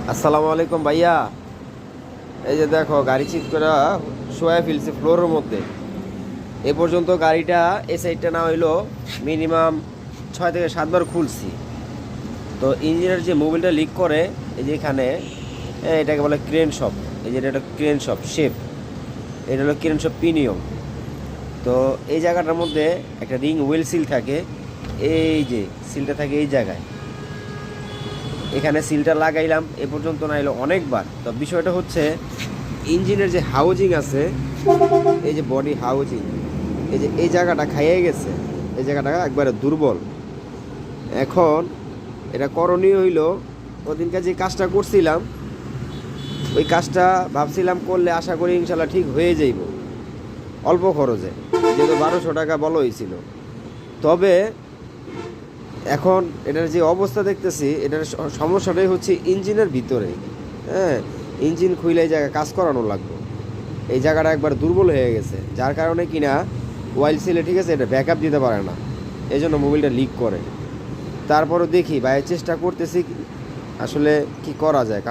আসসালামু আলাইকুম ভাইয়া। এই যে দেখো গাড়ি চিট করে শোয়া ফেলছে ফ্লোরের মধ্যে। এ পর্যন্ত গাড়িটা এই সাইডটা না হইলো মিনিমাম 6 থেকে 7 বার খুলছি। তো ইঞ্জিনের যে মোবিলটা লিক করে এই যে এখানে, এটাকে বলে ক্রেন শপ। এই যে এটা ক্রেন শপ শেপ, এটা হলো ক্রেন শপ প্রিমিয়াম। তো এই জায়গাটার মধ্যে একটা রিং হুইল সিল থাকে। এই যে সিলটা থাকে এই জায়গায়, এখানে সিলটা লাগাইলাম এ পর্যন্ত না এলো অনেকবার। তো বিষয়টা হচ্ছে ইঞ্জিনের যে হাউজিং আছে, এই যে বডি হাউজিং, এই যে এই জায়গাটা খাইয়ে গেছে, এই জায়গাটা একবারে দুর্বল। এখন এটা করণীয় হইলো, ওদিনকে যে কাজটা করছিলাম ওই কাজটা ভাবছিলাম করলে আশা করি ইনশাল্লাহ ঠিক হয়ে যাইব অল্প খরচে, যেহেতু 1200 টাকা বলা হয়েছিল। তবে এখন এটার যে অবস্থা দেখতেছি, এটার সমস্যাটাই হচ্ছে ইঞ্জিনের ভিতরে। হ্যাঁ, ইঞ্জিন খুইলে এই জায়গায় কাজ করানো লাগবে। এই জায়গাটা একবার দুর্বল হয়ে গেছে, যার কারণে কিনা ওয়াইল সিলে ঠিক আছে এটা ব্যাকআপ দিতে পারে না, এই জন্য মোবিলটা লিক করে। তারপরও দেখি ভাই চেষ্টা করতেছি আসলে কি করা যায়, কারণ